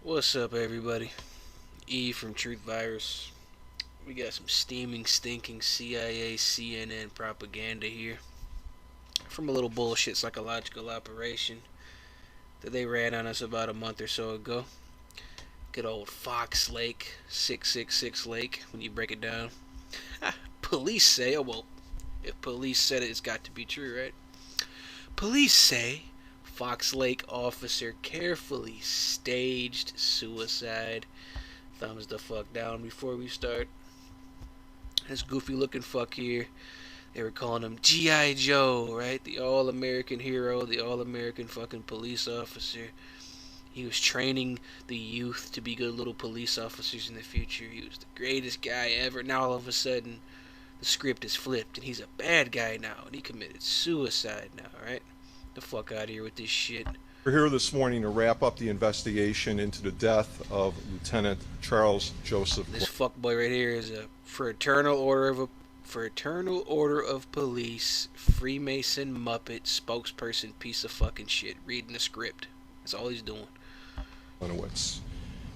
What's up, everybody? E from Truth Virus. We got some steaming, stinking CIA, CNN propaganda here from a little bullshit psychological operation that they ran on us about a month or so ago. Good old Fox Lake, 666 Lake, when you break it down. Police say, oh well, if police said it, it's got to be true, right? Police say Fox Lake officer carefully staged suicide. Thumbs the fuck down before we start. This goofy looking fuck here, they were calling him G.I. Joe, right? The all-American hero, the all-American fucking police officer. He was training the youth to be good little police officers in the future. He was the greatest guy ever. Now all of a sudden, the script is flipped and he's a bad guy now. And he committed suicide now, right? The fuck out of here with this shit. We're here this morning to wrap up the investigation into the death of Lieutenant Charles Joseph. This fuckboy right here is a fraternal order of police, Freemason Muppet spokesperson piece of fucking shit reading the script. That's all he's doing.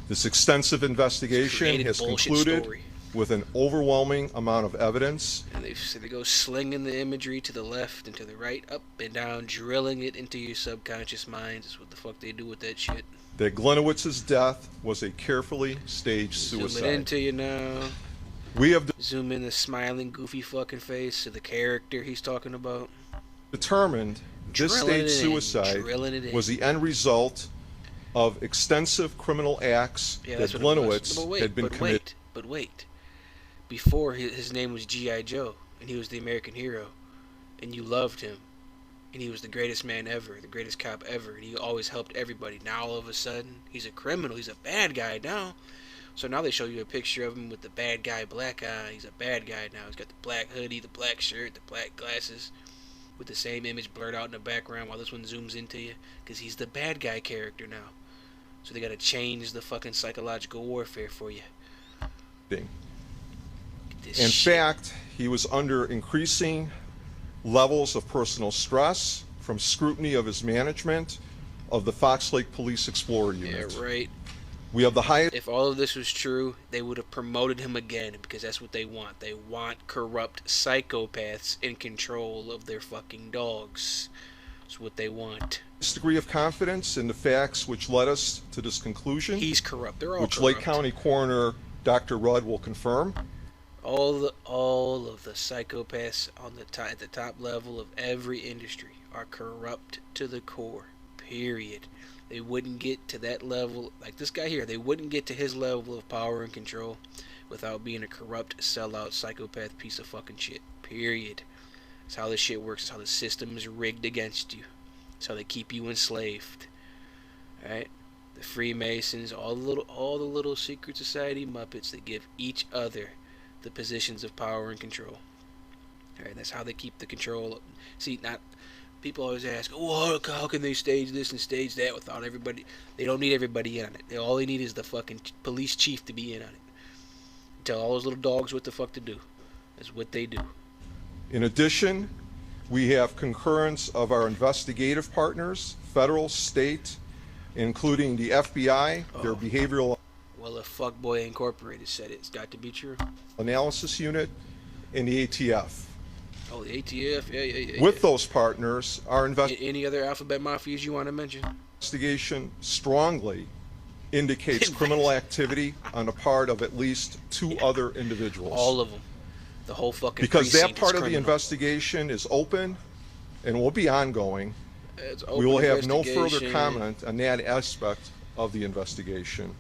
This extensive investigation has concluded with an overwhelming amount of evidence. And they go slinging the imagery to the left and to the right, up and down, drilling it into your subconscious minds. Is what the fuck they do with that shit. That Glinowitz's death was a carefully staged suicide. Zoom it into you now. We have zoom in the smiling, goofy fucking face of the character he's talking about. Determined this staged suicide was the end result of extensive criminal acts that Glinowitz had been committed. But wait. Before, his name was G.I. Joe, and he was the American hero, and you loved him, and he was the greatest man ever, the greatest cop ever, and he always helped everybody. Now all of a sudden, he's a criminal, he's a bad guy now. So now they show you a picture of him with the bad guy black eye. He's a bad guy now. He's got the black hoodie, the black shirt, the black glasses, with the same image blurred out in the background while this one zooms into you, because he's the bad guy character now. So they gotta change the fucking psychological warfare for you. In fact, he was under increasing levels of personal stress from scrutiny of his management of the Fox Lake Police Explorer Unit. Yeah, right. We have the highest. If all of this was true, they would have promoted him again, because that's what they want. They want corrupt psychopaths in control of their fucking dogs. That's what they want. Degree of confidence in the facts which led us to this conclusion. He's corrupt. They're all which corrupt. Lake County Coroner Dr. Rudd will confirm. All of the psychopaths on at the top level of every industry are corrupt to the core. Period. They wouldn't get to that level, like this guy here. They wouldn't get to his level of power and control without being a corrupt, sellout, psychopath piece of fucking shit. Period. That's how this shit works. That's how the system is rigged against you. That's how they keep you enslaved. Alright? The Freemasons, all the little secret society Muppets that give each other the positions of power and control. Alright, that's how they keep the control. See, people always ask, oh, how can they stage this and stage that without everybody? They don't need everybody in on it. All they need is the fucking police chief to be in on it. Tell all those little dogs what the fuck to do. That's what they do. In addition, we have concurrence of our investigative partners, federal, state, including the FBI, their behavioral. Well, if Fuckboy Incorporated said it, it's got to be true. Analysis unit, and the ATF. Oh, the ATF, yeah. With those partners, our any other alphabet mafias you want to mention? Investigation strongly indicates criminal activity on the part of at least two other individuals. All of them. The whole fucking because that part of the investigation is open and will be ongoing. We will have no further comment on that aspect of the investigation.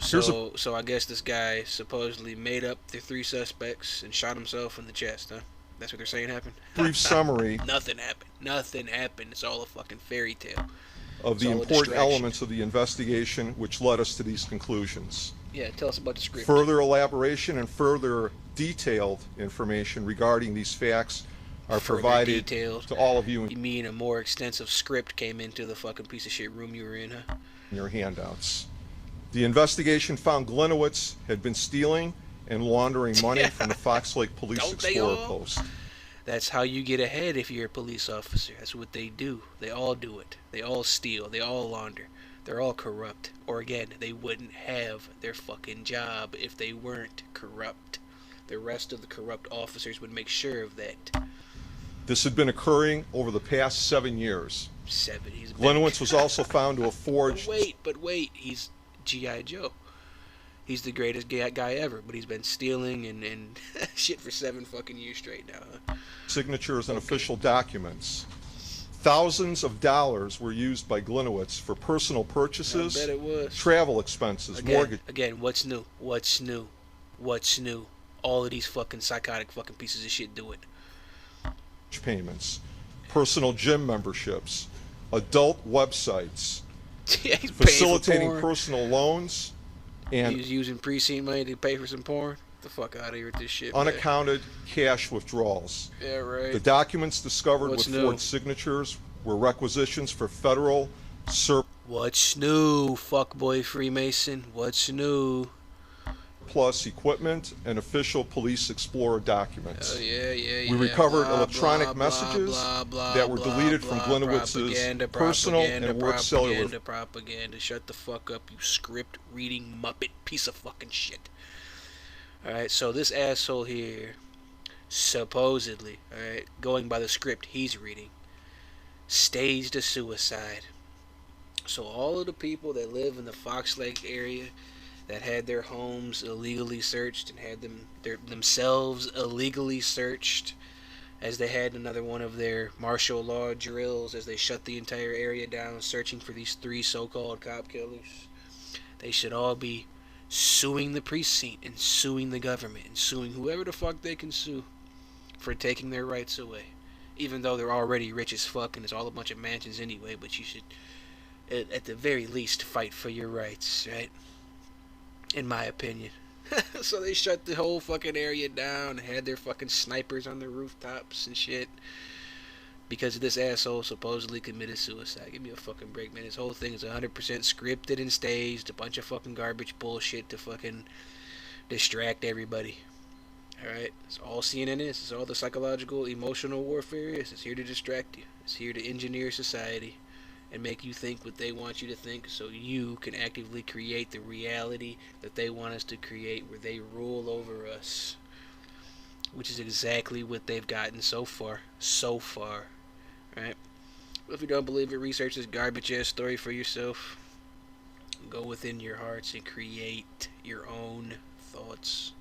So I guess this guy supposedly made up the 3 suspects and shot himself in the chest, huh? That's what they're saying happened? Brief summary. Nothing happened. Nothing happened. It's all a fucking fairy tale. Of the important elements of the investigation which led us to these conclusions. Yeah, tell us about the script. Further elaboration and further detailed information regarding these facts are provided to all of you. You mean a more extensive script came into the fucking piece of shit room you were in, huh? In your handouts. The investigation found Glinowitz had been stealing and laundering money from the Fox Lake Police Explorer Post. That's how you get ahead if you're a police officer. That's what they do. They all do it. They all steal. They all launder. They're all corrupt. Or again, they wouldn't have their fucking job if they weren't corrupt. The rest of the corrupt officers would make sure of that. This had been occurring over the past 7 years. 7. Glenowitz was also found to have forged... But wait, he's G.I. Joe. He's the greatest guy ever, but he's been stealing and shit for 7 fucking years straight now. Huh? Signatures and official documents. Thousands of dollars were used by Glenowitz for personal purchases, I bet it was. travel expenses, mortgage Again, what's new? What's new? What's new? All of these fucking psychotic fucking pieces of shit do it. payments, personal gym memberships, adult websites, Yeah, he's facilitating paying for porn. personal loans, and He's using precinct money to pay for some porn. Get the fuck out of here with this shit. unaccounted cash withdrawals. Man. Yeah, right. The documents discovered What's with new? forged signatures were requisitions for federal What's new, fuckboy Freemason? What's new? surplus equipment and official police explorer documents. Oh yeah. We recovered Blah, electronic blah, messages blah, that were blah, deleted blah, from Glenowitz's personal and work cellular. Propaganda. Shut the fuck up, you script reading muppet piece of fucking shit. Alright, so this asshole here, supposedly, alright, going by the script he's reading, staged a suicide. So all of the people that live in the Fox Lake area that had their homes illegally searched and had themselves illegally searched, as they had another one of their martial law drills as they shut the entire area down searching for these 3 so-called cop killers, they should all be suing the precinct and suing the government and suing whoever the fuck they can sue for taking their rights away, even though they're already rich as fuck and it's all a bunch of mansions anyway. But you should at the very least fight for your rights, right? In my opinion. So they shut the whole fucking area down and had their fucking snipers on the rooftops and shit because this asshole supposedly committed suicide. Give me a fucking break, man. This whole thing is 100% scripted and staged, a bunch of fucking garbage bullshit to fucking distract everybody. Alright? It's all CNN is. It's all the psychological, emotional warfare is. It's here to distract you. It's here to engineer society and make you think what they want you to think so you can actively create the reality that they want us to create, where they rule over us, which is exactly what they've gotten so far, right? But if you don't believe it, research this garbage ass story for yourself. Go within your hearts and create your own thoughts.